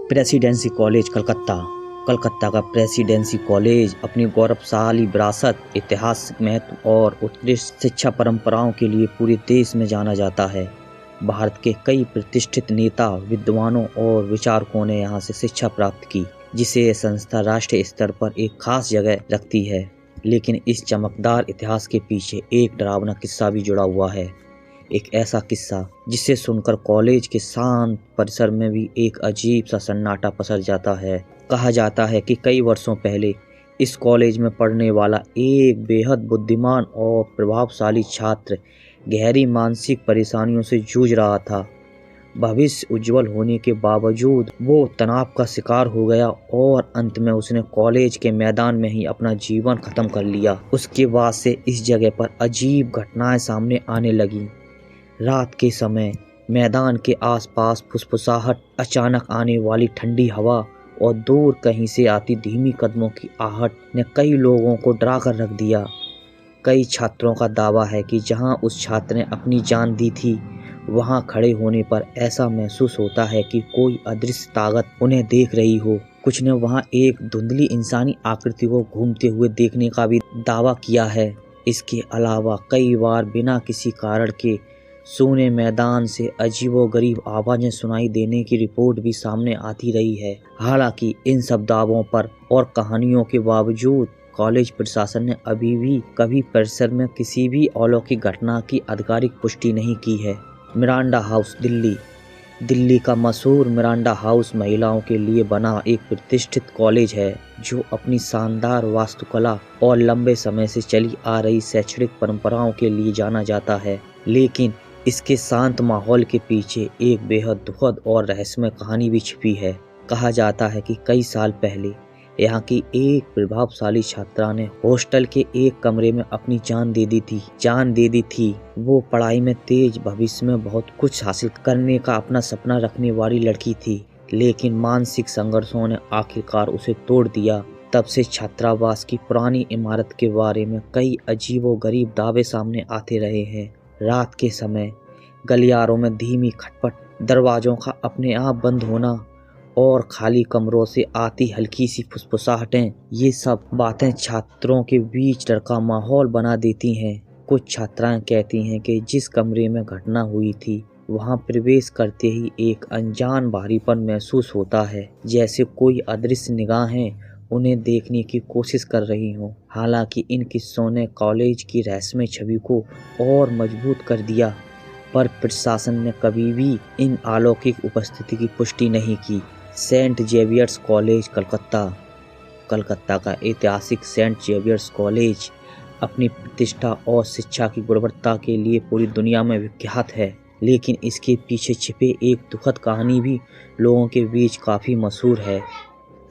Presidency college Calcutta. Calcutta का presidency college अपनी गौरवशाली विरासत, ऐतिहासिक महत्व और उत्कृष्ट शिक्षा परंपराओं के लिए पूरे देश में जाना जाता है। भारत के कई प्रतिष्ठित नेता, विद्वानों और विचारकों ने यहाँ से शिक्षा प्राप्त की, जिसे यह संस्था राष्ट्रीय स्तर पर एक खास जगह रखती है। लेकिन इस चमकदार इतिहास के पीछे एक डरावना किस्सा भी जुड़ा हुआ है। एक ऐसा किस्सा जिसे सुनकर कॉलेज के शांत परिसर में भी एक अजीब सा सन्नाटा पसर जाता है। कहा जाता है कि कई वर्षों पहले इस कॉलेज में पढ़ने वाला एक बेहद बुद्धिमान और प्रभावशाली छात्र गहरी मानसिक परेशानियों से जूझ रहा था। भविष्य उज्जवल होने के बावजूद वो तनाव का शिकार हो गया और अंत में उसने कॉलेज के मैदान में ही अपना जीवन खत्म कर लिया। उसके बाद से इस जगह पर अजीब घटनाएं सामने आने लगी। रात के समय मैदान के आसपास फुसफुसाहट, अचानक आने वाली ठंडी हवा और दूर कहीं से आती धीमी कदमों की आहट ने कई लोगों को डरा कर रख दिया। कई छात्रों का दावा है कि जहां उस छात्र ने अपनी जान दी थी, वहां खड़े होने पर ऐसा महसूस होता है कि कोई अदृश्य ताकत उन्हें देख रही हो। कुछ ने वहां एक धुंधली इंसानी आकृति को घूमते हुए देखने का भी दावा किया है। इसके अलावा कई बार बिना किसी कारण के सूने मैदान से अजीबोगरीब आवाजें सुनाई देने की रिपोर्ट भी सामने आती रही है। हालांकि इन सब दावों पर और कहानियों के बावजूद कॉलेज प्रशासन ने अभी भी कभी परिसर में किसी भी अलौकिक घटना की आधिकारिक पुष्टि नहीं की है। मिरांडा हाउस, दिल्ली का मशहूर मिरांडा हाउस महिलाओं के लिए बना एक प्रतिष्ठित कॉलेज है, जो अपनी शानदार वास्तुकला और लंबे समय से चली आ रही शैक्षणिक परंपराओं के लिए जाना जाता है। लेकिन इसके शांत माहौल के पीछे एक बेहद दुखद और रहस्यमय कहानी भी छिपी है। कहा जाता है कि कई साल पहले यहाँ की एक प्रभावशाली छात्रा ने हॉस्टल के एक कमरे में अपनी जान दे दी थी। वो पढ़ाई में तेज, भविष्य में बहुत कुछ हासिल करने का अपना सपना रखने वाली लड़की थी, लेकिन मानसिक संघर्षों ने आखिरकार उसे तोड़ दिया। तब से छात्रावास की पुरानी इमारत के बारे में कई अजीबोगरीब दावे सामने आते रहे हैं। रात के समय गलियारों में धीमी खटपट, दरवाजों का अपने आप बंद होना और खाली कमरों से आती हल्की सी फुसफुसाहटें, ये सब बातें छात्रों के बीच डर का माहौल बना देती हैं। कुछ छात्राएं कहती हैं कि जिस कमरे में घटना हुई थी, वहां प्रवेश करते ही एक अनजान भारीपन महसूस होता है, जैसे कोई अदृश्य निगाहें उन्हें देखने की कोशिश कर रही हों। हालांकि इन किस्सों ने कॉलेज की रहस्यमय छवि को और मजबूत कर दिया, पर प्रशासन ने कभी भी इन अलौकिक उपस्थिति की पुष्टि नहीं की। सेंट जेवियर्स कॉलेज कलकत्ता का ऐतिहासिक सेंट जेवियर्स कॉलेज अपनी प्रतिष्ठा और शिक्षा की गुणवत्ता के लिए पूरी दुनिया में विख्यात है। लेकिन इसके पीछे छिपे एक दुखद कहानी भी लोगों के बीच काफ़ी मशहूर है।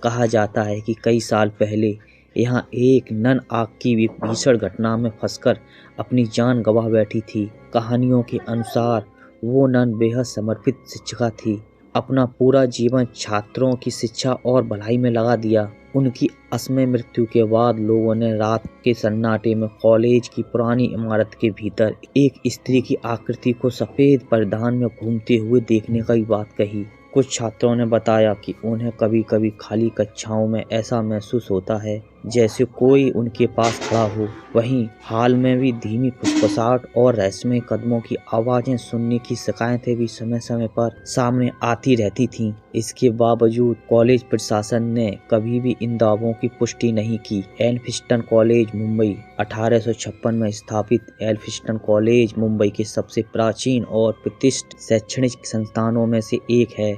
कहा जाता है कि कई साल पहले यहाँ एक नन आग की भीषण घटना में फंसकर अपनी जान गंवा बैठी थी। कहानियों के अनुसार वो नन बेहद समर्पित शिक्षिका थी, अपना पूरा जीवन छात्रों की शिक्षा और भलाई में लगा दिया। उनकी असमय मृत्यु के बाद लोगों ने रात के सन्नाटे में कॉलेज की पुरानी इमारत के भीतर एक स्त्री की आकृति को सफ़ेद परिधान में घूमते हुए देखने की बात कही। कुछ छात्रों ने बताया कि उन्हें कभी कभी खाली कक्षाओं में ऐसा महसूस होता है जैसे कोई उनके पास खड़ा हो। वहीं हाल में भी धीमी फुसफुसाहट और रहस्यमय कदमों की आवाज़ें सुनने की शिकायतें भी समय समय पर सामने आती रहती थीं। इसके बावजूद कॉलेज प्रशासन ने कभी भी इन दावों की पुष्टि नहीं की। एल्फिंस्टन कॉलेज, मुंबई 1856 में स्थापित एल्फिंस्टन कॉलेज मुंबई के सबसे प्राचीन और प्रतिष्ठित शैक्षणिक संस्थानों में से एक है।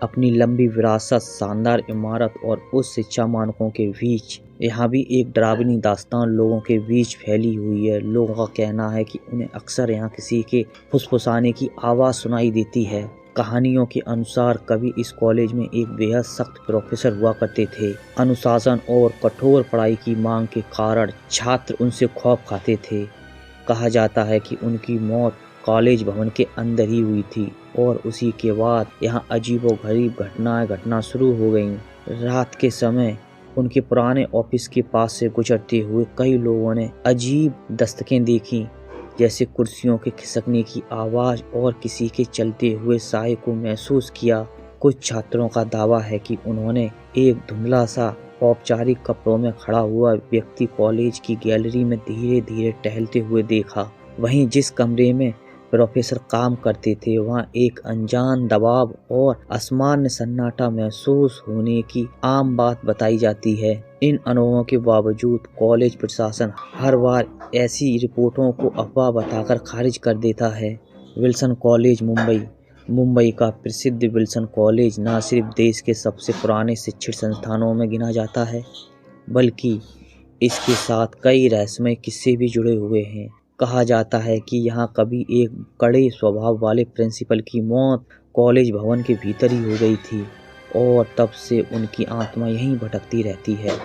अपनी लंबी विरासत, शानदार इमारत और उच्च शिक्षा मानकों के बीच यहाँ भी एक डरावनी दास्तान लोगों के बीच फैली हुई है। लोगों का कहना है कि उन्हें अक्सर यहाँ किसी के फुसफुसाने की आवाज़ सुनाई देती है। कहानियों के अनुसार कभी इस कॉलेज में एक बेहद सख्त प्रोफेसर हुआ करते थे। अनुशासन और कठोर पढ़ाई की मांग के कारण छात्र उनसे खौफ खाते थे। कहा जाता है कि उनकी मौत कॉलेज भवन के अंदर ही हुई थी और उसी के बाद यहाँ अजीबोगरीब घटनाएं घटना शुरू हो गईं। रात के समय उनके पुराने ऑफिस के पास से गुजरते हुए कई लोगों ने अजीब दस्तकें देखी, जैसे कुर्सियों के खिसकने की आवाज़ और किसी के चलते हुए साए को महसूस किया। कुछ छात्रों का दावा है कि उन्होंने एक धुंधला सा औपचारिक कपड़ों में खड़ा हुआ व्यक्ति कॉलेज की गैलरी में धीरे धीरे टहलते हुए देखा। वहीं जिस कमरे में प्रोफेसर काम करते थे वहां एक अनजान दबाव और असामान्य सन्नाटा महसूस होने की आम बात बताई जाती है। इन अनुभवों के बावजूद कॉलेज प्रशासन हर बार ऐसी रिपोर्टों को अफवाह बताकर खारिज कर देता है। विल्सन कॉलेज मुंबई का प्रसिद्ध विल्सन कॉलेज न सिर्फ देश के सबसे पुराने शिक्षण संस्थानों में गिना जाता है, बल्कि इसके साथ कई रहस्यमय किस्से भी जुड़े हुए हैं। कहा जाता है कि यहाँ कभी एक कड़े स्वभाव वाले प्रिंसिपल की मौत कॉलेज भवन के भीतर ही हो गई थी और तब से उनकी आत्मा यहीं भटकती रहती है।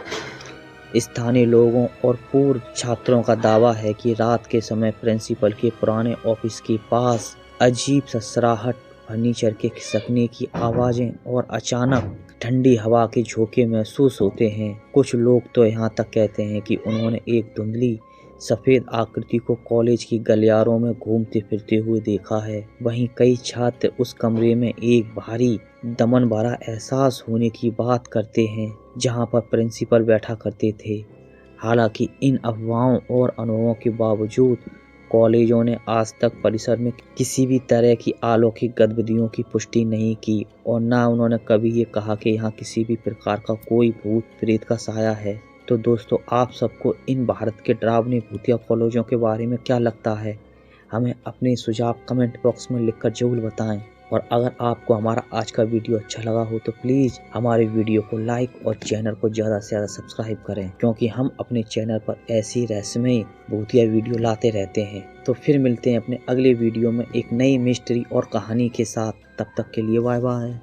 स्थानीय लोगों और पूर्व छात्रों का दावा है कि रात के समय प्रिंसिपल के पुराने ऑफिस के पास अजीब ससराहट, फर्नीचर के खिसकने की आवाज़ें और अचानक ठंडी हवा के झोंके महसूस होते हैं। कुछ लोग तो यहाँ तक कहते हैं कि उन्होंने एक धुंधली सफ़ेद आकृति को कॉलेज की गलियारों में घूमते फिरते हुए देखा है। वहीं कई छात्र उस कमरे में एक भारी दमन भरा एहसास होने की बात करते हैं जहाँ पर प्रिंसिपल बैठा करते थे। हालांकि इन अफवाहों और अनुभवों के बावजूद कॉलेजों ने आज तक परिसर में किसी भी तरह की अलौकिक गतिविधियों की पुष्टि नहीं की और न उन्होंने कभी ये कहा कि यहाँ किसी भी प्रकार का कोई भूत प्रेत का साया है। तो दोस्तों, आप सबको इन भारत के डरावने भूतिया कॉलेजों के बारे में क्या लगता है? हमें अपने सुझाव कमेंट बॉक्स में लिखकर जरूर बताएं। और अगर आपको हमारा आज का वीडियो अच्छा लगा हो तो प्लीज़ हमारे वीडियो को लाइक और चैनल को ज़्यादा से ज़्यादा सब्सक्राइब करें, क्योंकि हम अपने चैनल पर ऐसी रहस्यमय भूतिया वीडियो लाते रहते हैं। तो फिर मिलते हैं अपने अगले वीडियो में एक नई मिस्ट्री और कहानी के साथ। तब तक के लिए बाय बाय।